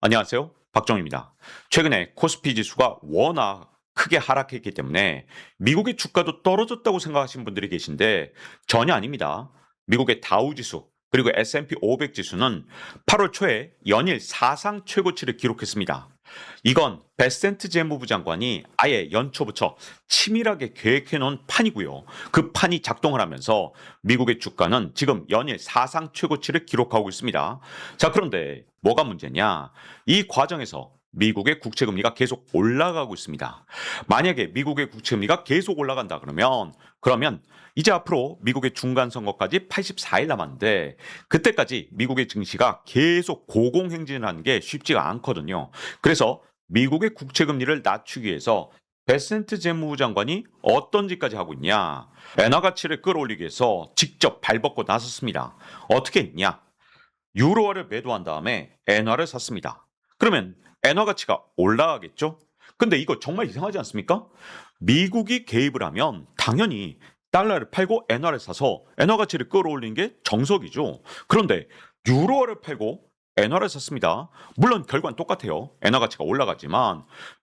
안녕하세요. 박정입니다. 최근에 코스피 지수가 워낙 크게 하락했기 때문에 미국의 주가도 떨어졌다고 생각하시는 분들이 계신데 전혀 아닙니다. 미국의 다우 지수 그리고 S&P 500 지수는 8월 초에 연일 사상 최고치를 기록했습니다. 이건 베센트 재무부 장관이 아예 연초부터 치밀하게 계획해 놓은 판이고요. 그 판이 작동을 하면서 미국의 주가는 지금 연일 사상 최고치를 기록하고 있습니다. 자, 그런데 뭐가 문제냐? 이 과정에서 미국의 국채금리가 계속 올라가고 있습니다. 만약에 미국의 국채금리가 계속 올라간다 그러면 이제 앞으로 미국의 중간 선거까지 84일 남았는데 그때까지 미국의 증시가 계속 고공행진을 하는 게 쉽지가 않거든요. 그래서 미국의 국채금리를 낮추기 위해서 베센트 재무부 장관이 어떤 짓까지 하고 있냐? 엔화 가치를 끌어올리기 위해서 직접 발벗고 나섰습니다. 어떻게 했냐? 유로화를 매도한 다음에 엔화를 샀습니다. 그러면 엔화 가치가 올라가겠죠? 근데 이거 정말 이상하지 않습니까? 미국이 개입을 하면 당연히 달러를 팔고 엔화를 사서 엔화 가치를 끌어올리는 게 정석이죠. 그런데 유로화를 팔고 엔화를 샀습니다. 물론 결과는 똑같아요. 엔화 가치가 올라가지만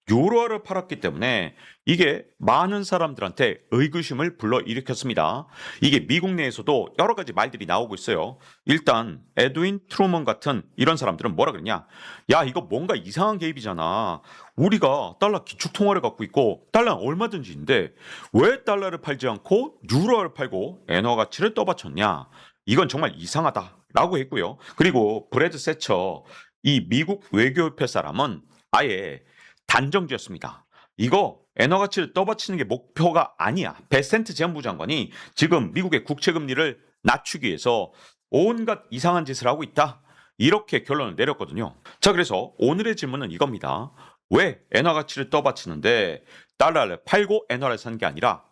유로화를 팔았기 때문에 이게 많은 사람들한테 의구심을 불러일으켰습니다. 이게 미국 내에서도 여러 가지 말들이 나오고 있어요. 일단 에드윈 트루먼 같은 이런 사람들은 뭐라 그러냐? 야, 이거 뭔가 이상한 개입이잖아. 우리가 달러 기축통화를 갖고 있고 달러는 얼마든지인데 왜 달러를 팔지 않고 유로화를 팔고 엔화 가치를 떠받쳤냐? 이건 정말 이상하다라고 했고요. 그리고 브래드 세처 이 미국 외교협회 사람은 아예 단정지었습니다. 이거 엔화 가치를 떠받치는 게 목표가 아니야. 베센트 재무부 장관이 지금 미국의 국채 금리를 낮추기 위해서 온갖 이상한 짓을 하고 있다. 이렇게 결론을 내렸거든요. 자, 그래서 오늘의 질문은 이겁니다. 왜 엔화 가치를 떠받치는데 달러를 팔고 엔화를 산 게 아니라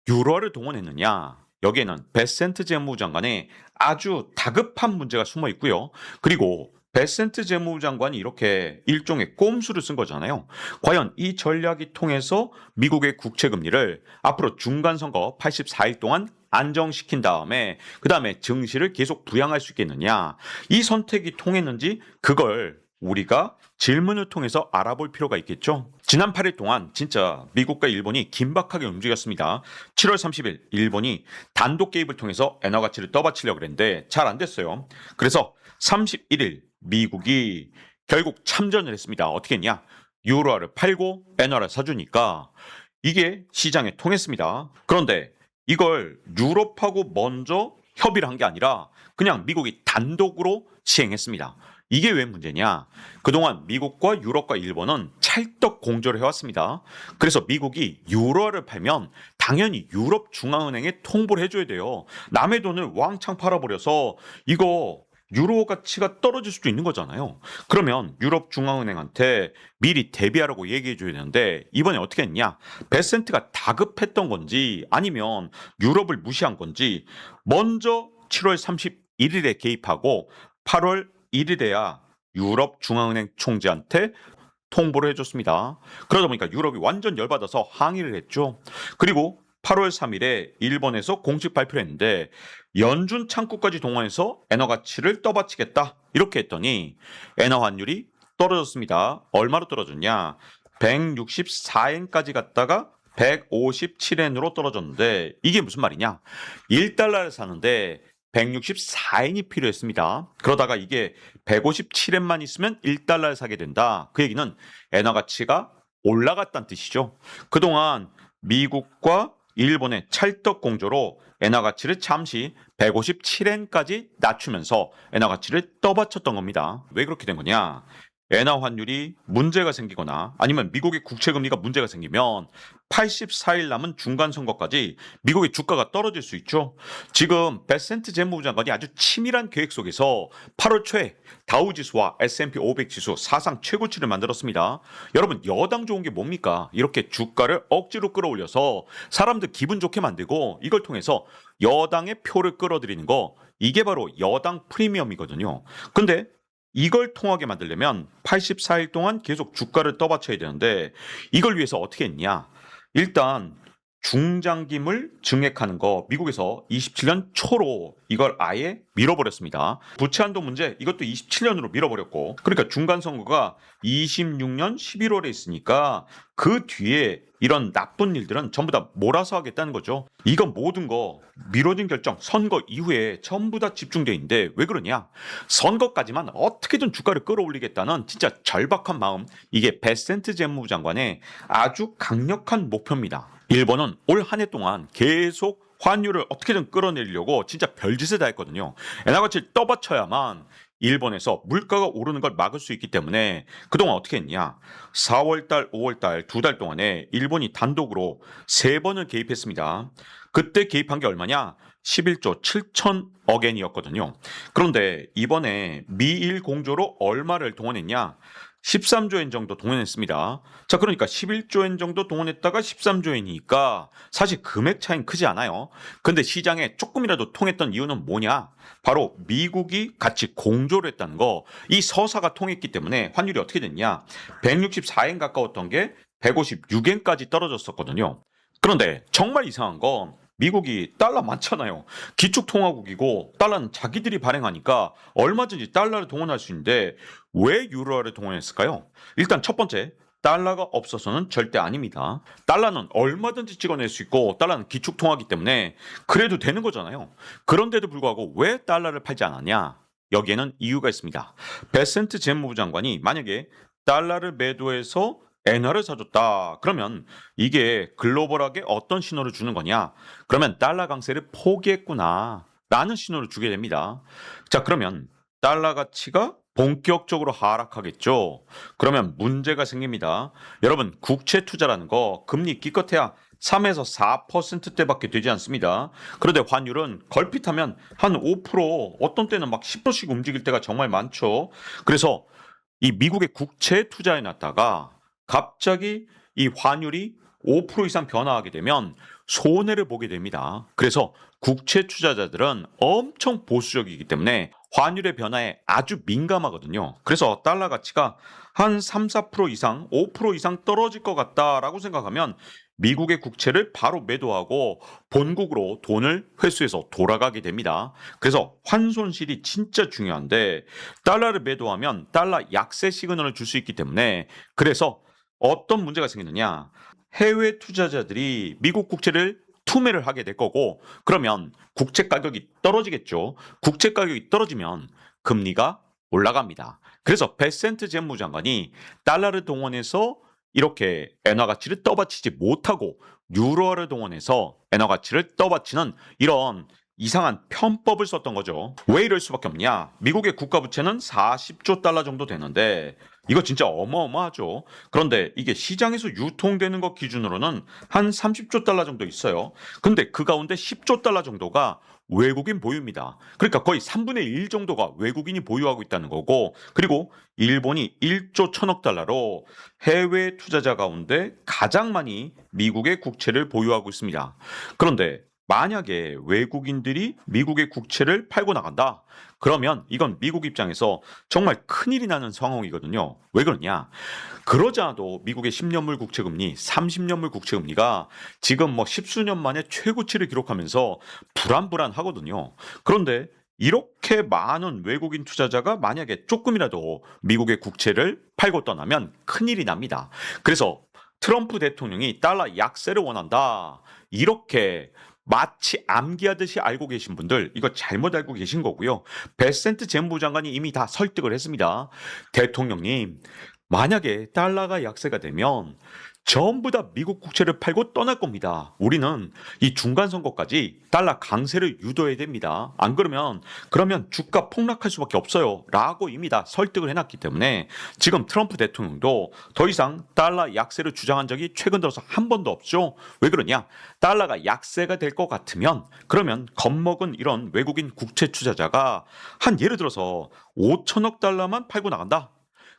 유로화를 동원했느냐? 여기에는 베센트 재무부 장관의 아주 다급한 문제가 숨어 있고요. 그리고 베센트 재무부 장관이 이렇게 일종의 꼼수를 쓴 거잖아요. 과연 이 전략이 통해서 미국의 국채 금리를 앞으로 중간 선거 84일 동안 안정시킨 다음에 그다음에 증시를 계속 부양할 수 있겠느냐? 이 선택이 통했는지 그걸 우리가 질문을 통해서 알아볼 필요가 있겠죠. 지난 8일 동안 진짜 미국과 일본이 긴박하게 움직였습니다. 7월 30일 일본이 단독 개입을 통해서 엔화 가치를 떠받치려고 그랬는데 잘 안 됐어요. 그래서 31일 미국이 결국 참전을 했습니다. 어떻게 했냐? 유로화를 팔고 엔화를 사주니까 이게 시장에 통했습니다. 그런데 이걸 유럽하고 먼저 협의를 한 게 아니라 그냥 미국이 단독으로 시행했습니다. 이게 왜 문제냐? 그동안 미국과 유럽과 일본은 찰떡 공조를 해왔습니다. 그래서 미국이 유로화를 팔면 당연히 유럽 중앙은행에 통보를 해줘야 돼요. 남의 돈을 왕창 팔아버려서 이거 유로 가치가 떨어질 수도 있는 거잖아요. 그러면 유럽 중앙은행한테 미리 대비하라고 얘기해줘야 되는데 이번에 어떻게 했냐? 베센트가 다급했던 건지 아니면 유럽을 무시한 건지 먼저 7월 31일에 개입하고 8월 1일에야 유럽 중앙은행 총재한테 통보를 해줬습니다. 그러다 보니까 유럽이 완전 열받아서 항의를 했죠. 그리고 8월 3일에 일본에서 공식 발표를 했는데 연준 창구까지 동원해서 엔화 가치를 떠받치겠다 이렇게 했더니 엔화 환율이 떨어졌습니다. 얼마로 떨어졌냐? 164엔까지 갔다가 157엔으로 떨어졌는데 이게 무슨 말이냐? 1달러를 사는데 164엔이 필요했습니다. 그러다가 이게 157엔만 있으면 1달러를 사게 된다. 그 얘기는 엔화 가치가 올라갔다는 뜻이죠. 그동안 미국과 일본의 찰떡 공조로 엔화 가치를 잠시 157엔까지 낮추면서 엔화 가치를 떠받쳤던 겁니다. 왜 그렇게 된 거냐? 엔화 환율이 문제가 생기거나 아니면 미국의 국채 금리가 문제가 생기면 84일 남은 중간 선거까지 미국의 주가가 떨어질 수 있죠. 지금 베센트 재무부 장관이 아주 치밀한 계획 속에서 8월 초에 다우 지수와 S&P 500 지수 사상 최고치를 만들었습니다. 여러분, 여당 좋은 게 뭡니까? 이렇게 주가를 억지로 끌어올려서 사람들 기분 좋게 만들고 이걸 통해서 여당의 표를 끌어들이는 거, 이게 바로 여당 프리미엄이거든요. 근데 이걸 통하게 만들려면 84일 동안 계속 주가를 떠받쳐야 되는데 이걸 위해서 어떻게 했냐? 일단 중장기물 증액하는 거 미국에서 27년 초로 이걸 아예 밀어버렸습니다. 부채 한도 문제 이것도 27년으로 밀어버렸고 그러니까 중간 선거가 26년 11월에 있으니까 그 뒤에 이런 나쁜 일들은 전부 다 몰아서 하겠다는 거죠. 이건 모든 거 미뤄진 결정 선거 이후에 전부 다 집중돼 있는데 왜 그러냐? 선거까지만 어떻게든 주가를 끌어올리겠다는 진짜 절박한 마음 이게 베센트 재무부 장관의 아주 강력한 목표입니다. 일본은 올 한 해 동안 계속 환율을 어떻게든 끌어내려고 진짜 별짓을 다 했거든요. 엔화 가치를 떠받쳐야만 일본에서 물가가 오르는 걸 막을 수 있기 때문에 그동안 어떻게 했냐. 4월달, 5월달 두 달 동안에 일본이 단독으로 세 번을 개입했습니다. 그때 개입한 게 얼마냐? 11조 7천억 엔이었거든요. 그런데 이번에 미일 공조로 얼마를 동원했냐? 13조 엔 정도 동원했습니다. 자, 그러니까 11조 엔 정도 동원했다가 13조 엔이니까 사실 금액 차이는 크지 않아요. 근데 시장에 조금이라도 통했던 이유는 뭐냐? 바로 미국이 같이 공조를 했다는 거. 이 서사가 통했기 때문에 환율이 어떻게 됐냐? 164엔 가까웠던 게 156엔까지 떨어졌었거든요. 그런데 정말 이상한 건 미국이 달러 많잖아요. 기축통화국이고 달러는 자기들이 발행하니까 얼마든지 달러를 동원할 수 있는데 왜 유로화를 동원했을까요? 일단 첫 번째, 달러가 없어서는 절대 아닙니다. 달러는 얼마든지 찍어낼 수 있고 달러는 기축통화이기 때문에 그래도 되는 거잖아요. 그런데도 불구하고 왜 달러를 팔지 않았냐? 여기에는 이유가 있습니다. 베센트 재무부 장관이 만약에 달러를 매도해서 엔화를 사줬다. 그러면 이게 글로벌하게 어떤 신호를 주는 거냐? 그러면 달러 강세를 포기했구나. 라는 신호를 주게 됩니다. 자, 그러면 달러 가치가 본격적으로 하락하겠죠. 그러면 문제가 생깁니다. 여러분, 국채 투자라는 거 금리 기껏해야 3에서 4%대밖에 되지 않습니다. 그런데 환율은 걸핏하면 한 5%, 어떤 때는 막 10%씩 움직일 때가 정말 많죠. 그래서 이 미국의 국채에 투자해 놨다가 갑자기 이 환율이 5% 이상 변화하게 되면 손해를 보게 됩니다. 그래서 국채 투자자들은 엄청 보수적이기 때문에 환율의 변화에 아주 민감하거든요. 그래서 달러 가치가 한 3, 4% 이상, 5% 이상 떨어질 것 같다라고 생각하면 미국의 국채를 바로 매도하고 본국으로 돈을 회수해서 돌아가게 됩니다. 그래서 환손실이 진짜 중요한데 달러를 매도하면 달러 약세 시그널을 줄 수 있기 때문에 그래서 어떤 문제가 생기느냐. 해외 투자자들이 미국 국채를 투매를 하게 될 거고 그러면 국채 가격이 떨어지겠죠. 국채 가격이 떨어지면 금리가 올라갑니다. 그래서 베센트 재무장관이 달러를 동원해서 이렇게 엔화 가치를 떠받치지 못하고 유로화를 동원해서 엔화 가치를 떠받치는 이런 이상한 편법을 썼던 거죠. 왜 이럴 수밖에 없냐? 미국의 국가 부채는 40조 달러 정도 되는데 이거 진짜 어마어마하죠. 그런데 이게 시장에서 유통되는 것 기준으로는 한 30조 달러 정도 있어요. 근데 그 가운데 10조 달러 정도가 외국인 보유입니다. 그러니까 거의 3분의 1 정도가 외국인이 보유하고 있다는 거고 그리고 일본이 1조 1000억 달러로 해외 투자자 가운데 가장 많이 미국의 국채를 보유하고 있습니다. 그런데 만약에 외국인들이 미국의 국채를 팔고 나간다. 그러면 이건 미국 입장에서 정말 큰일이 나는 상황이거든요. 왜 그러냐? 그러지 않아도 미국의 10년물 국채 금리, 30년물 국채 금리가 지금 뭐 십수년 만에 최고치를 기록하면서 불안불안하거든요. 그런데 이렇게 많은 외국인 투자자가 만약에 조금이라도 미국의 국채를 팔고 떠나면 큰일이 납니다. 그래서 트럼프 대통령이 달러 약세를 원한다. 이렇게 마치 암기하듯이 알고 계신 분들 이거 잘못 알고 계신 거고요. 베센트 재무부 장관이 이미 다 설득을 했습니다. 대통령님, 만약에 달러가 약세가 되면 전부 다 미국 국채를 팔고 떠날 겁니다. 우리는 이 중간 선거까지 달러 강세를 유도해야 됩니다. 안 그러면 주가 폭락할 수밖에 없어요. 라고 이미 다 설득을 해놨기 때문에 지금 트럼프 대통령도 더 이상 달러 약세를 주장한 적이 최근 들어서 한 번도 없죠. 왜 그러냐? 달러가 약세가 될 것 같으면 그러면 겁먹은 이런 외국인 국채 투자자가 한 예를 들어서 5천억 달러만 팔고 나간다.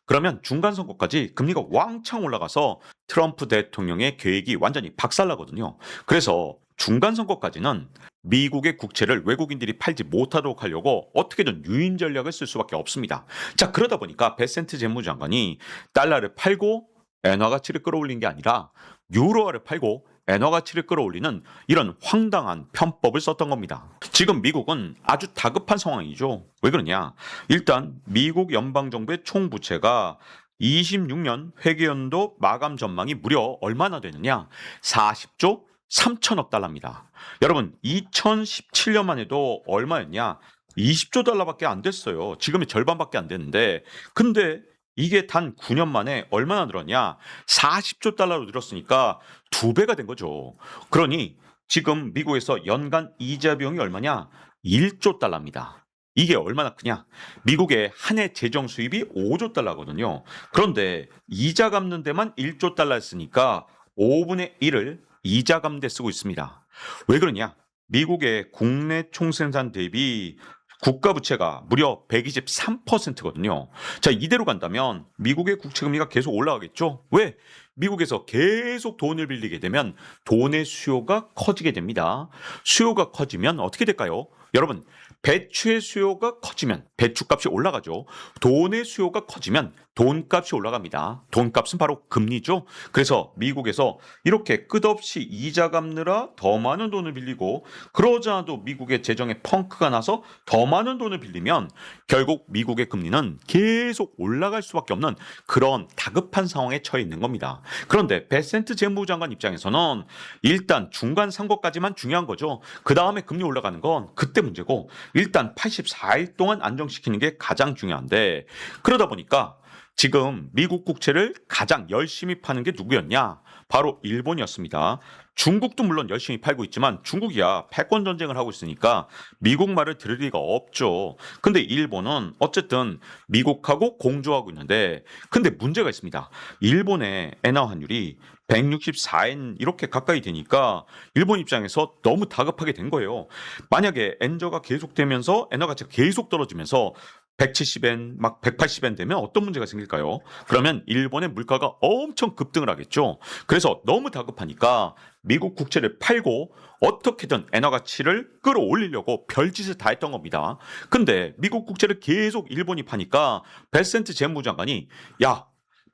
그러면 중간 선거까지 금리가 왕창 올라가서 트럼프 대통령의 계획이 완전히 박살나거든요. 그래서 중간 선거까지는 미국의 국채를 외국인들이 팔지 못하도록 하려고 어떻게든 유인 전략을 쓸 수밖에 없습니다. 자, 그러다 보니까 베센트 재무장관이 달러를 팔고 엔화 가치를 끌어올린 게 아니라 유로화를 팔고 엔화 가치를 끌어올리는 이런 황당한 편법을 썼던 겁니다. 지금 미국은 아주 다급한 상황이죠. 왜 그러냐? 일단 미국 연방정부의 총부채가 26년 회계연도 마감 전망이 무려 얼마나 되느냐? 40조 3천억 달러입니다. 여러분, 2017년만 해도 얼마였냐? 20조 달러밖에 안 됐어요. 지금의 절반밖에 안 됐는데, 근데 이게 단 9년 만에 얼마나 늘었냐? 40조 달러로 늘었으니까 2배가 된 거죠. 그러니 지금 미국에서 연간 이자 비용이 얼마냐? 1조 달러입니다. 이게 얼마나 크냐? 미국의 한 해 재정 수입이 5조 달러거든요. 그런데 이자 갚는 데만 1조 달러 했으니까 5분의 1을 이자 갚는 데 쓰고 있습니다. 왜 그러냐? 미국의 국내 총생산 대비 국가 부채가 무려 123%거든요. 자, 이대로 간다면 미국의 국채 금리가 계속 올라가겠죠? 왜? 미국에서 계속 돈을 빌리게 되면 돈의 수요가 커지게 됩니다. 수요가 커지면 어떻게 될까요? 여러분, 배추의 수요가 커지면 배추값이 올라가죠. 돈의 수요가 커지면 돈값이 올라갑니다. 돈값은 바로 금리죠. 그래서 미국에서 이렇게 끝없이 이자 갚느라 더 많은 돈을 빌리고, 그러지 않아도 미국의 재정에 펑크가 나서 더 많은 돈을 빌리면 결국 미국의 금리는 계속 올라갈 수밖에 없는 그런 다급한 상황에 처해 있는 겁니다. 그런데 베센트 재무부 장관 입장에서는 일단 중간 선거까지만 중요한 거죠. 그 다음에 금리 올라가는 건 그때 문제고, 일단 84일 동안 안정시키는 게 가장 중요한데, 그러다 보니까 지금 미국 국채를 가장 열심히 파는 게 누구였냐? 바로 일본이었습니다. 중국도 물론 열심히 팔고 있지만 중국이야 패권 전쟁을 하고 있으니까 미국 말을 들을 리가 없죠. 근데 일본은 어쨌든 미국하고 공조하고 있는데, 근데 문제가 있습니다. 일본의 엔화 환율이 164엔 이렇게 가까이 되니까 일본 입장에서 너무 다급하게 된 거예요. 만약에 엔저가 계속되면서 엔화 가치가 계속 떨어지면서 170엔 막 180엔 되면 어떤 문제가 생길까요? 그러면 일본의 물가가 엄청 급등을 하겠죠. 그래서 너무 다급하니까 미국 국채를 팔고 어떻게든 엔화 가치를 끌어올리려고 별짓을 다 했던 겁니다. 근데 미국 국채를 계속 일본이 파니까 베센트 재무장관이 야,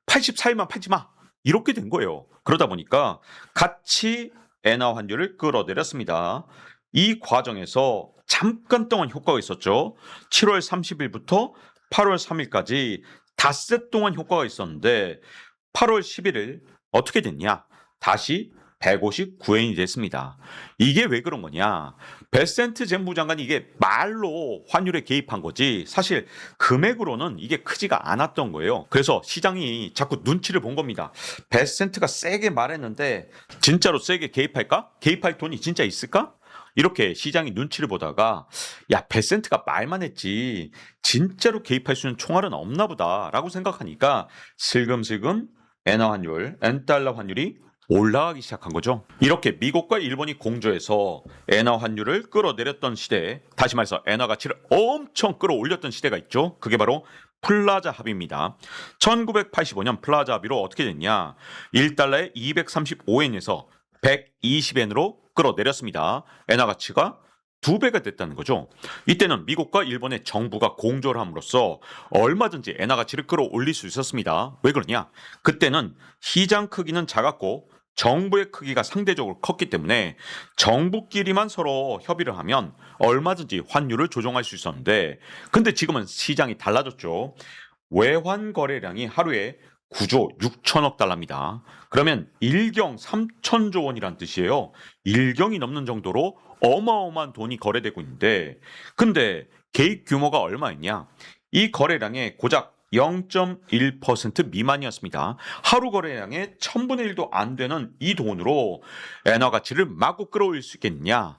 84일만 팔지 마, 이렇게 된 거예요. 그러다 보니까 같이 엔화 환율을 끌어내렸습니다. 이 과정에서 잠깐 동안 효과가 있었죠. 7월 30일부터 8월 3일까지 닷새 동안 효과가 있었는데 8월 11일 어떻게 됐냐? 다시 159엔이 됐습니다. 이게 왜 그런 거냐? 베센트 재무부 장관이 이게 말로 환율에 개입한 거지 사실 금액으로는 이게 크지가 않았던 거예요. 그래서 시장이 자꾸 눈치를 본 겁니다. 베센트가 세게 말했는데 진짜로 세게 개입할까? 개입할 돈이 진짜 있을까? 이렇게 시장이 눈치를 보다가 야, 베센트가 말만 했지 진짜로 개입할 수 있는 총알은 없나 보다라고 생각하니까 슬금슬금 엔화 환율, 엔달러 환율이 올라가기 시작한 거죠. 이렇게 미국과 일본이 공조해서 엔화 환율을 끌어내렸던 시대에, 다시 말해서 엔화 가치를 엄청 끌어올렸던 시대가 있죠. 그게 바로 플라자 합의입니다. 1985년 플라자 합의로 어떻게 됐냐? 1달러에 235엔에서 120엔으로 끌어내렸습니다. 엔화 가치가 2배가 됐다는 거죠. 이때는 미국과 일본의 정부가 공조를 함으로써 얼마든지 엔화 가치를 끌어올릴 수 있었습니다. 왜 그러냐? 그때는 시장 크기는 작았고 정부의 크기가 상대적으로 컸기 때문에 정부끼리만 서로 협의를 하면 얼마든지 환율을 조정할 수 있었는데, 근데 지금은 시장이 달라졌죠. 외환 거래량이 하루에 9조 6천억 달러입니다. 그러면 일경 3천조 원이란 뜻이에요. 일경이 넘는 정도로 어마어마한 돈이 거래되고 있는데, 근데 개입 규모가 얼마였냐? 이 거래량의 고작 0.1% 미만이었습니다. 하루 거래량의 1000분의 1도 안 되는 이 돈으로 엔화 가치를 마구 끌어올릴 수 있겠느냐?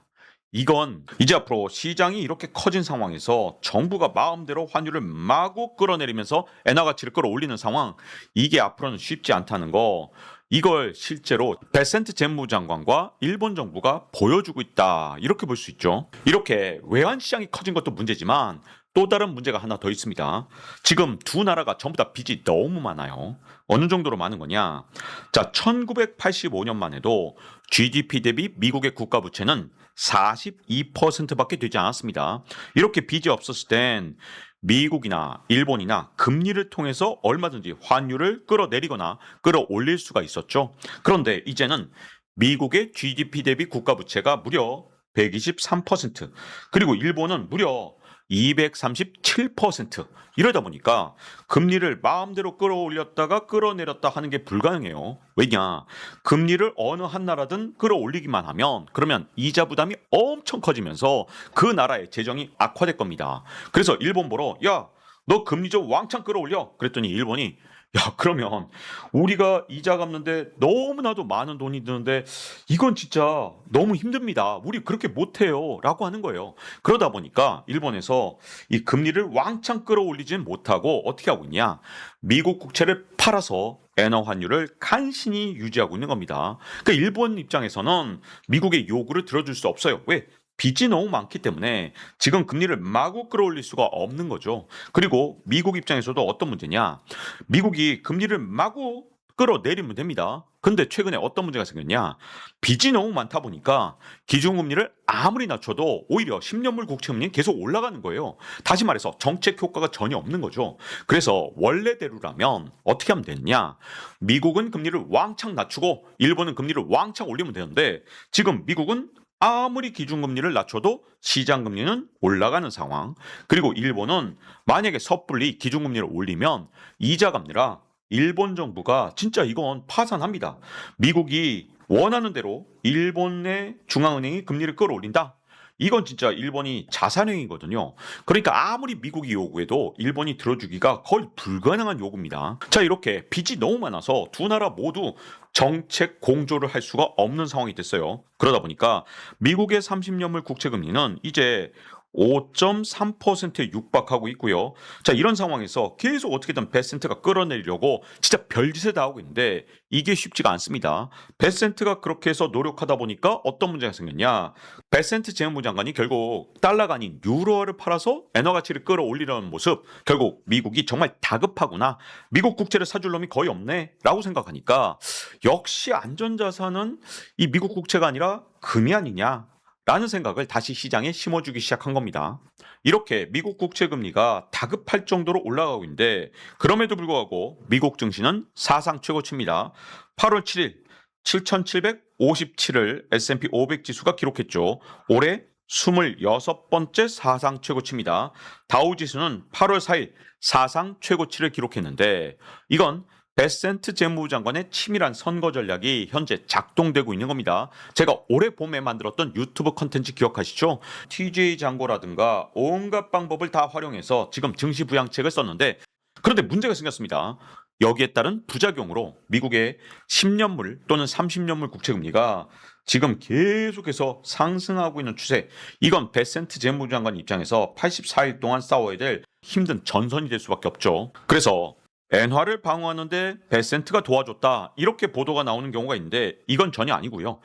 이건 이제 앞으로 시장이 이렇게 커진 상황에서 정부가 마음대로 환율을 마구 끌어내리면서 엔화 가치를 끌어올리는 상황, 이게 앞으로는 쉽지 않다는 거, 이걸 실제로 베센트 재무장관과 일본 정부가 보여주고 있다, 이렇게 볼 수 있죠. 이렇게 외환 시장이 커진 것도 문제지만 또 다른 문제가 하나 더 있습니다. 지금 두 나라가 전부 다 빚이 너무 많아요. 어느 정도로 많은 거냐? 자, 1985년만 해도 GDP 대비 미국의 국가 부채는 42%밖에 되지 않았습니다. 이렇게 빚이 없었을 땐 미국이나 일본이나 금리를 통해서 얼마든지 환율을 끌어내리거나 끌어올릴 수가 있었죠. 그런데 이제는 미국의 GDP 대비 국가 부채가 무려 123%, 그리고 일본은 무려 237%. 이러다 보니까 금리를 마음대로 끌어올렸다가 끌어내렸다 하는 게 불가능해요. 왜냐? 금리를 어느 한 나라든 끌어올리기만 하면 그러면 이자 부담이 엄청 커지면서 그 나라의 재정이 악화될 겁니다. 그래서 일본 보러 야, 너 금리 좀 왕창 끌어올려. 그랬더니 일본이 야, 그러면 우리가 이자 갚는데 너무나도 많은 돈이 드는데 이건 진짜 너무 힘듭니다. 우리 그렇게 못해요. 라고 하는 거예요. 그러다 보니까 일본에서 이 금리를 왕창 끌어올리진 못하고 어떻게 하고 있냐. 미국 국채를 팔아서 엔화 환율을 간신히 유지하고 있는 겁니다. 그러니까 일본 입장에서는 미국의 요구를 들어줄 수 없어요. 왜? 빚이 너무 많기 때문에 지금 금리를 마구 끌어올릴 수가 없는 거죠. 그리고 미국 입장에서도 어떤 문제냐. 미국이 금리를 마구 끌어내리면 됩니다. 근데 최근에 어떤 문제가 생겼냐. 빚이 너무 많다 보니까 기준금리를 아무리 낮춰도 오히려 10년물 국채금리는 계속 올라가는 거예요. 다시 말해서 정책 효과가 전혀 없는 거죠. 그래서 원래대로라면 어떻게 하면 되느냐. 미국은 금리를 왕창 낮추고 일본은 금리를 왕창 올리면 되는데 지금 미국은 아무리 기준금리를 낮춰도 시장금리는 올라가는 상황. 그리고 일본은 만약에 섣불리 기준금리를 올리면 이자 갚느라 일본 정부가 진짜 이건 파산합니다. 미국이 원하는 대로 일본의 중앙은행이 금리를 끌어올린다. 이건 진짜 일본이 자산행위거든요. 그러니까 아무리 미국이 요구해도 일본이 들어주기가 거의 불가능한 요구입니다. 자, 이렇게 빚이 너무 많아서 두 나라 모두 정책 공조를 할 수가 없는 상황이 됐어요. 그러다 보니까 미국의 30년물 국채금리는 이제 5.3%에 육박하고 있고요. 자, 이런 상황에서 계속 어떻게든 베센트가 끌어내리려고 진짜 별짓을 다 하고 있는데 이게 쉽지가 않습니다. 베센트가 그렇게 해서 노력하다 보니까 어떤 문제가 생겼냐. 베센트 재무부 장관이 결국 달러가 아닌 유로화를 팔아서 엔화 가치를 끌어올리려는 모습, 결국 미국이 정말 다급하구나. 미국 국채를 사줄 놈이 거의 없네 라고 생각하니까 역시 안전자산은 이 미국 국채가 아니라 금이 아니냐 라는 생각을 다시 시장에 심어주기 시작한 겁니다. 이렇게 미국 국채 금리가 다급할 정도로 올라가고 있는데 그럼에도 불구하고 미국 증시는 사상 최고치입니다. 8월 7일 7,757을 S&P 500 지수가 기록했죠. 올해 26번째 사상 최고치입니다. 다우 지수는 8월 4일 사상 최고치를 기록했는데 이건 베센트 재무부 장관의 치밀한 선거 전략이 현재 작동되고 있는 겁니다. 제가 올해 봄에 만들었던 유튜브 컨텐츠 기억하시죠? TJ 잔고라든가 온갖 방법을 다 활용해서 지금 증시 부양책을 썼는데 그런데 문제가 생겼습니다. 여기에 따른 부작용으로 미국의 10년물 또는 30년물 국채금리가 지금 계속해서 상승하고 있는 추세. 이건 베센트 재무부 장관 입장에서 84일 동안 싸워야 될 힘든 전선이 될 수밖에 없죠. 그래서 엔화를 방어하는데 베센트가 도와줬다. 이렇게 보도가 나오는 경우가 있는데 이건 전혀 아니고요.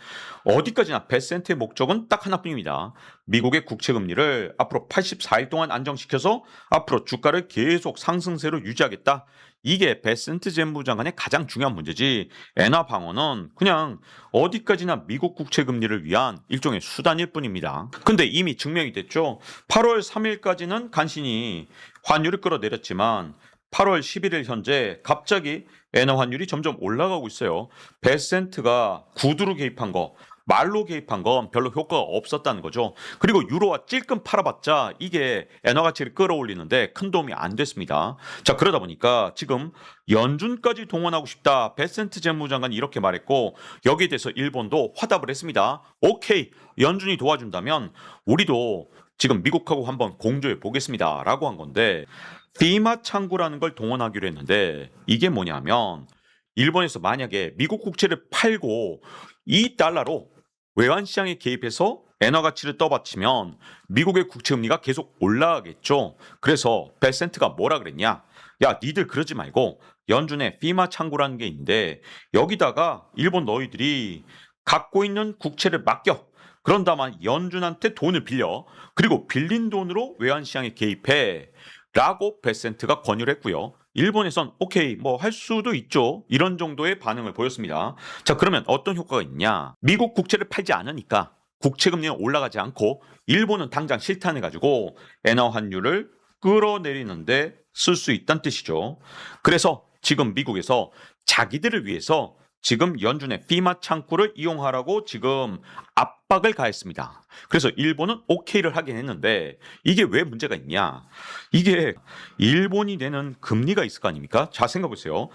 어디까지나 베센트의 목적은 딱 하나뿐입니다. 미국의 국채금리를 앞으로 84일 동안 안정시켜서 앞으로 주가를 계속 상승세로 유지하겠다. 이게 베센트 재무부 장관의 가장 중요한 문제지. 엔화 방어는 그냥 어디까지나 미국 국채금리를 위한 일종의 수단일 뿐입니다. 근데 이미 증명이 됐죠. 8월 3일까지는 간신히 환율을 끌어내렸지만 8월 11일 현재 갑자기 엔화 환율이 점점 올라가고 있어요. 베센트가 구두로 개입한 거, 말로 개입한 건 별로 효과가 없었다는 거죠. 그리고 유로와 찔끔 팔아봤자 이게 엔화 가치를 끌어올리는데 큰 도움이 안 됐습니다. 자, 그러다 보니까 지금 연준까지 동원하고 싶다. 베센트 재무장관이 이렇게 말했고 여기에 대해서 일본도 화답을 했습니다. 오케이, 연준이 도와준다면 우리도 지금 미국하고 한번 공조해 보겠습니다. 라고 한 건데 피마 창구라는 걸 동원하기로 했는데 이게 뭐냐면 일본에서 만약에 미국 국채를 팔고 이 달러로 외환시장에 개입해서 엔화 가치를 떠받치면 미국의 국채금리가 계속 올라가겠죠. 그래서 베센트가 뭐라 그랬냐. 야, 니들 그러지 말고 연준에 피마 창구라는 게 있는데 여기다가 일본 너희들이 갖고 있는 국채를 맡겨. 그런 다음에 연준한테 돈을 빌려. 그리고 빌린 돈으로 외환시장에 개입해. 라고 베센트가 권유를 했고요. 일본에선 오케이 뭐 할 수도 있죠. 이런 정도의 반응을 보였습니다. 자, 그러면 어떤 효과가 있냐. 미국 국채를 팔지 않으니까 국채금리는 올라가지 않고 일본은 당장 실탄해가지고 엔화 환율을 끌어내리는데 쓸 수 있다는 뜻이죠. 그래서 지금 미국에서 자기들을 위해서 지금 연준의 피마 창구를 이용하라고 지금 압박을 가했습니다. 그래서 일본은 오케이를 하긴 했는데 이게 왜 문제가 있냐? 이게 일본이 내는 금리가 있을 거 아닙니까? 자, 생각해 보세요.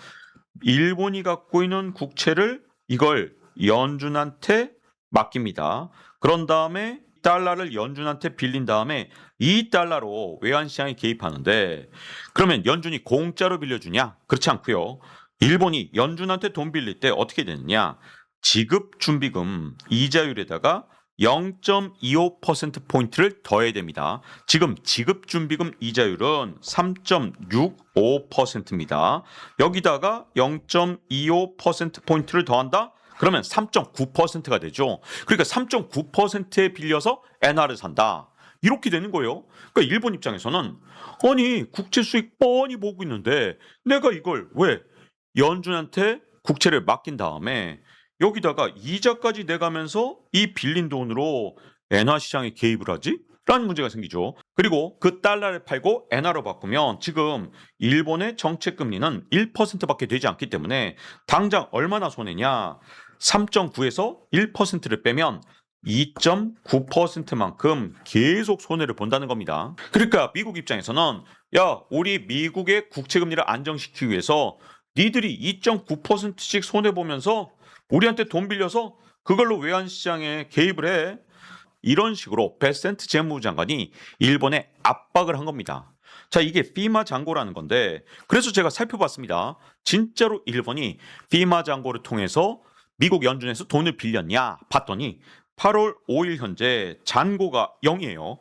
일본이 갖고 있는 국채를 이걸 연준한테 맡깁니다. 그런 다음에 달러를 연준한테 빌린 다음에 이 달러로 외환시장에 개입하는데 그러면 연준이 공짜로 빌려주냐? 그렇지 않고요. 일본이 연준한테 돈 빌릴 때 어떻게 되느냐? 지급준비금 이자율에다가 0.25%포인트를 더해야 됩니다. 지금 지급준비금 이자율은 3.65%입니다. 여기다가 0.25%포인트를 더한다? 그러면 3.9%가 되죠. 그러니까 3.9%에 빌려서 엔화를 산다. 이렇게 되는 거예요. 그러니까 일본 입장에서는 아니 국채 수익 뻔히 보고 있는데 내가 이걸 왜 연준한테 국채를 맡긴 다음에 여기다가 이자까지 내가면서 이 빌린 돈으로 엔화 시장에 개입을 하지? 라는 문제가 생기죠. 그리고 그 달러를 팔고 엔화로 바꾸면 지금 일본의 정책 금리는 1%밖에 되지 않기 때문에 당장 얼마나 손해냐? 3.9에서 1%를 빼면 2.9%만큼 계속 손해를 본다는 겁니다. 그러니까 미국 입장에서는 야, 우리 미국의 국채 금리를 안정시키기 위해서 니들이 2.9%씩 손해 보면서 우리한테 돈 빌려서 그걸로 외환시장에 개입을 해. 이런 식으로 베센트 재무부 장관이 일본에 압박을 한 겁니다. 자, 이게 피마 잔고라는 건데 그래서 제가 살펴봤습니다. 진짜로 일본이 피마 잔고를 통해서 미국 연준에서 돈을 빌렸냐 봤더니 8월 5일 현재 잔고가 0이에요.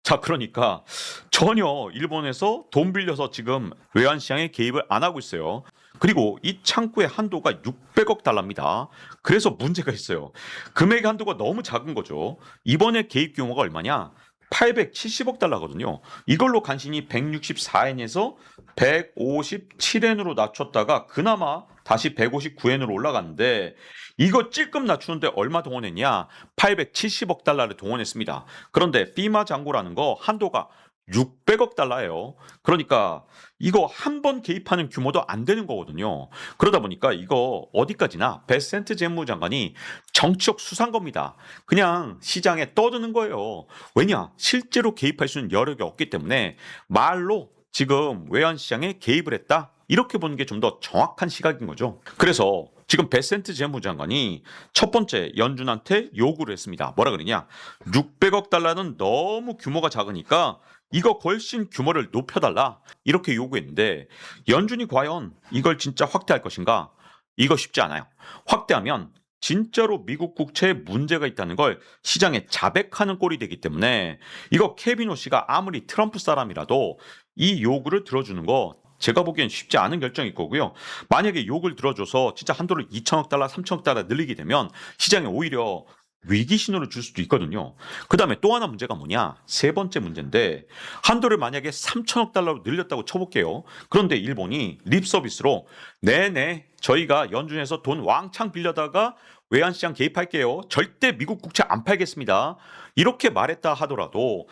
자, 그러니까 전혀 일본에서 돈 빌려서 지금 외환시장에 개입을 안 하고 있어요. 그리고 이 창구의 한도가 600억 달러입니다. 그래서 문제가 있어요. 금액의 한도가 너무 작은 거죠. 이번에 개입 규모가 얼마냐? 870억 달러거든요. 이걸로 간신히 164엔에서 157엔으로 낮췄다가 그나마 다시 159엔으로 올라갔는데 이거 찔끔 낮추는데 얼마 동원했냐? 870억 달러를 동원했습니다. 그런데 피마 잔고라는 거 한도가 600억 달러예요. 그러니까 이거 한 번 개입하는 규모도 안 되는 거거든요. 그러다 보니까 이거 어디까지나 베센트 재무장관이 정치적 수사인 겁니다. 그냥 시장에 떠드는 거예요. 왜냐? 실제로 개입할 수 있는 여력이 없기 때문에 말로 지금 외환시장에 개입을 했다. 이렇게 보는 게 좀 더 정확한 시각인 거죠. 그래서 지금 베센트 재무장관이 첫 번째 연준한테 요구를 했습니다. 뭐라 그러냐? 600억 달러는 너무 규모가 작으니까 이거 훨씬 규모를 높여달라 이렇게 요구했는데 연준이 과연 이걸 진짜 확대할 것인가? 이거 쉽지 않아요. 확대하면 진짜로 미국 국채에 문제가 있다는 걸 시장에 자백하는 꼴이 되기 때문에 이거 케비노 씨가 아무리 트럼프 사람이라도 이 요구를 들어주는 거 제가 보기엔 쉽지 않은 결정일 거고요. 만약에 욕을 들어줘서 진짜 한도를 2천억 달러, 3천억 달러 늘리게 되면 시장에 오히려 위기 신호를 줄 수도 있거든요. 그 다음에 또 하나 문제가 뭐냐? 세 번째 문제인데 한도를 만약에 3천억 달러로 늘렸다고 쳐볼게요. 그런데 일본이 립 서비스로 네네 저희가 연준에서 돈 왕창 빌려다가 외환시장 개입할게요. 절대 미국 국채 안 팔겠습니다. 이렇게 말했다 하더라도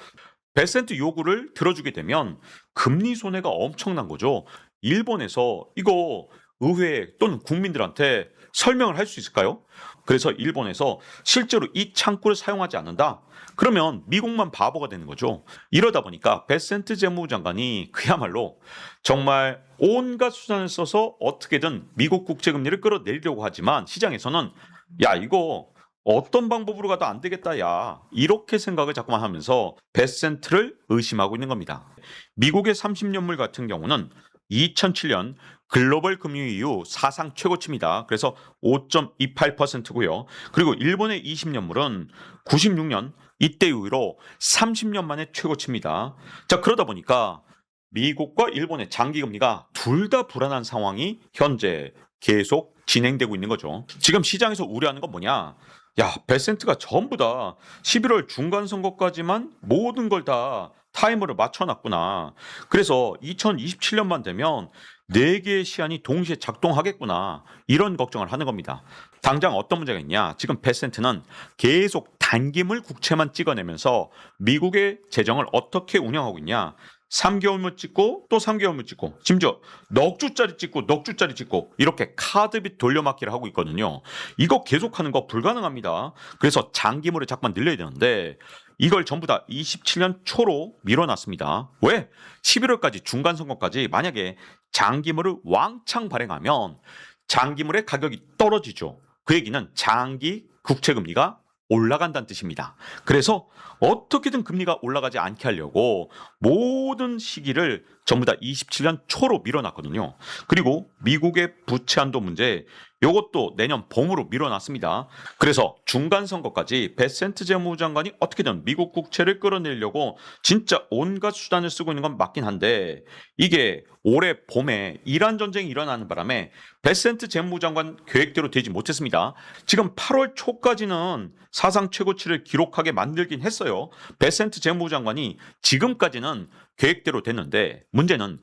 베센트 요구를 들어주게 되면 금리 손해가 엄청난 거죠. 일본에서 이거 의회 또는 국민들한테 설명을 할 수 있을까요? 그래서 일본에서 실제로 이 창구를 사용하지 않는다? 그러면 미국만 바보가 되는 거죠. 이러다 보니까 베센트 재무부 장관이 그야말로 정말 온갖 수단을 써서 어떻게든 미국 국채금리를 끌어내리려고 하지만 시장에서는 야 이거 어떤 방법으로 가도 안 되겠다 야 이렇게 생각을 자꾸만 하면서 베센트를 의심하고 있는 겁니다. 미국의 30년물 같은 경우는 2007년 글로벌 금융위 이후 사상 최고치입니다. 그래서 5.28%고요. 그리고 일본의 20년물은 96년 이때 이후로 30년 만에 최고치입니다. 자, 그러다 보니까 미국과 일본의 장기 금리가 둘 다 불안한 상황이 현재 계속 진행되고 있는 거죠. 지금 시장에서 우려하는 건 뭐냐? 야, 베센트가 전부 다 11월 중간 선거까지만 모든 걸 다 타이머를 맞춰놨구나. 그래서 2027년만 되면 4개의 시한이 동시에 작동하겠구나. 이런 걱정을 하는 겁니다. 당장 어떤 문제가 있냐? 지금 베센트는 계속 단기물 국채만 찍어내면서 미국의 재정을 어떻게 운영하고 있냐? 3개월물 찍고 또 3개월물 찍고 심지어 넉 주짜리 찍고 넉 주짜리 찍고 이렇게 카드빚 돌려막기를 하고 있거든요. 이거 계속하는 거 불가능합니다. 그래서 장기물을 자꾸만 늘려야 되는데 이걸 전부 다 27년 초로 밀어놨습니다. 왜? 11월까지 중간선거까지 만약에 장기물을 왕창 발행하면 장기물의 가격이 떨어지죠. 그 얘기는 장기 국채금리가 올라간다는 뜻입니다. 그래서 어떻게든 금리가 올라가지 않게 하려고 모든 시기를 전부 다 27년 초로 밀어놨거든요. 그리고 미국의 부채 한도 문제 이것도 내년 봄으로 밀어놨습니다. 그래서 중간선거까지 베센트 재무장관이 어떻게든 미국 국채를 끌어내려고 진짜 온갖 수단을 쓰고 있는 건 맞긴 한데 이게 올해 봄에 이란 전쟁이 일어나는 바람에 베센트 재무장관 계획대로 되지 못했습니다. 지금 8월 초까지는 사상 최고치를 기록하게 만들긴 했어요. 베센트 재무장관이 지금까지는 계획대로 됐는데 문제는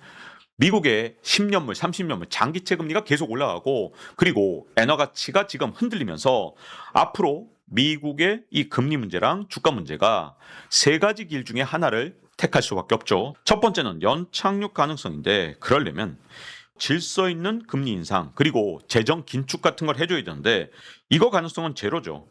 미국의 10년물, 30년물 장기채 금리가 계속 올라가고 그리고 엔화 가치가 지금 흔들리면서 앞으로 미국의 이 금리 문제랑 주가 문제가 세 가지 길 중에 하나를 택할 수밖에 없죠. 첫 번째는 연착륙 가능성인데 그러려면 질서 있는 금리 인상 그리고 재정 긴축 같은 걸 해줘야 되는데 이거 가능성은 제로죠.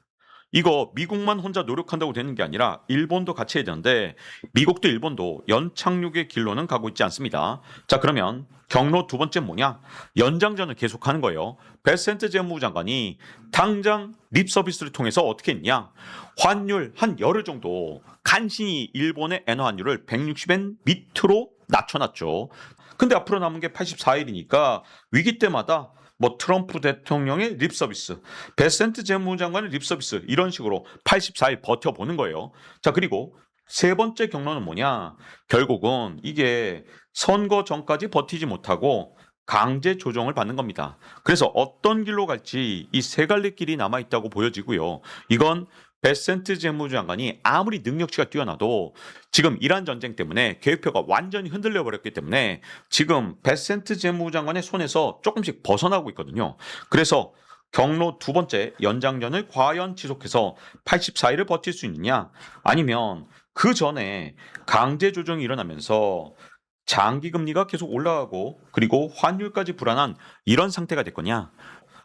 이거 미국만 혼자 노력한다고 되는 게 아니라 일본도 같이 해야 되는데 미국도 일본도 연착륙의 길로는 가고 있지 않습니다. 자, 그러면 경로 두 번째 뭐냐? 연장전을 계속하는 거예요. 베센트 재무장관이 당장 립 서비스를 통해서 어떻게 했냐? 환율 한 열흘 정도 간신히 일본의 엔화 환율을 160엔 밑으로 낮춰놨죠. 근데 앞으로 남은 게 84일이니까 위기 때마다 뭐 트럼프 대통령의 립서비스, 베센트 재무장관의 립서비스 이런 식으로 84일 버텨보는 거예요. 자, 그리고 세 번째 경로는 뭐냐? 결국은 이게 선거 전까지 버티지 못하고 강제 조정을 받는 겁니다. 그래서 어떤 길로 갈지 이 세 갈래 길이 남아있다고 보여지고요. 이건 베센트 재무장관이 아무리 능력치가 뛰어나도 지금 이란 전쟁 때문에 계획표가 완전히 흔들려 버렸기 때문에 지금 베센트 재무장관의 손에서 조금씩 벗어나고 있거든요. 그래서 경로 두 번째 연장전을 과연 지속해서 84일을 버틸 수 있느냐 아니면 그 전에 강제 조정이 일어나면서 장기 금리가 계속 올라가고 그리고 환율까지 불안한 이런 상태가 될 거냐?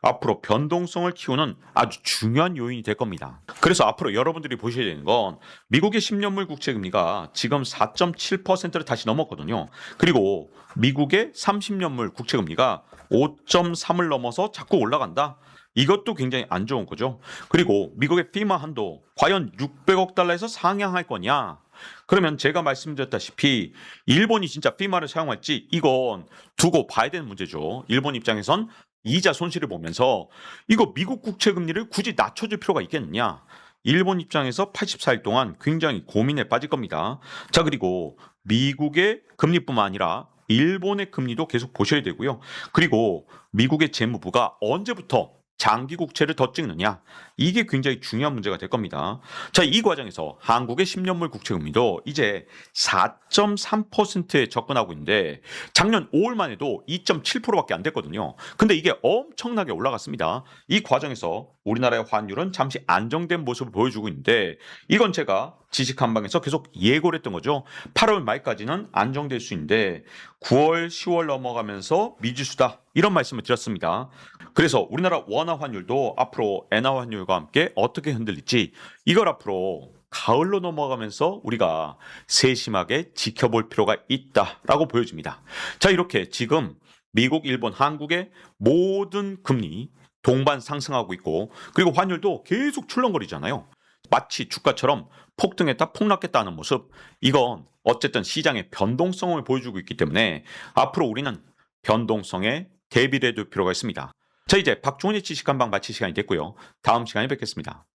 앞으로 변동성을 키우는 아주 중요한 요인이 될 겁니다. 그래서 앞으로 여러분들이 보셔야 되는 건 미국의 10년물 국채 금리가 지금 4.7%를 다시 넘었거든요. 그리고 미국의 30년물 국채 금리가 5.3을 넘어서 자꾸 올라간다. 이것도 굉장히 안 좋은 거죠. 그리고 미국의 피마 한도 과연 600억 달러에서 상향할 거냐? 그러면 제가 말씀드렸다시피 일본이 진짜 피마를 사용할지 이건 두고 봐야 되는 문제죠. 일본 입장에선 이자 손실을 보면서 이거 미국 국채 금리를 굳이 낮춰줄 필요가 있겠느냐? 일본 입장에서 84일 동안 굉장히 고민에 빠질 겁니다. 자, 그리고 미국의 금리뿐만 아니라 일본의 금리도 계속 보셔야 되고요. 그리고 미국의 재무부가 언제부터 장기 국채를 더 찍느냐 이게 굉장히 중요한 문제가 될 겁니다. 자, 이 과정에서 한국의 10년물 국채 금리도 이제 4.3%에 접근하고 있는데 작년 5월만 해도 2.7%밖에 안 됐거든요. 근데 이게 엄청나게 올라갔습니다. 이 과정에서 우리나라의 환율은 잠시 안정된 모습을 보여주고 있는데 이건 제가 지식한방에서 계속 예고를 했던 거죠. 8월 말까지는 안정될 수 있는데 9월, 10월 넘어가면서 미지수다 이런 말씀을 드렸습니다. 그래서 우리나라 원화 환율도 앞으로 엔화 환율과 함께 어떻게 흔들릴지 이걸 앞으로 가을로 넘어가면서 우리가 세심하게 지켜볼 필요가 있다라고 보여집니다. 자, 이렇게 지금 미국, 일본, 한국의 모든 금리 동반 상승하고 있고 그리고 환율도 계속 출렁거리잖아요. 마치 주가처럼 폭등했다 폭락했다 하는 모습 이건 어쨌든 시장의 변동성을 보여주고 있기 때문에 앞으로 우리는 변동성에 대비를 해둘 필요가 있습니다. 자, 이제 박종훈의 지식한방 마칠 시간이 됐고요. 다음 시간에 뵙겠습니다.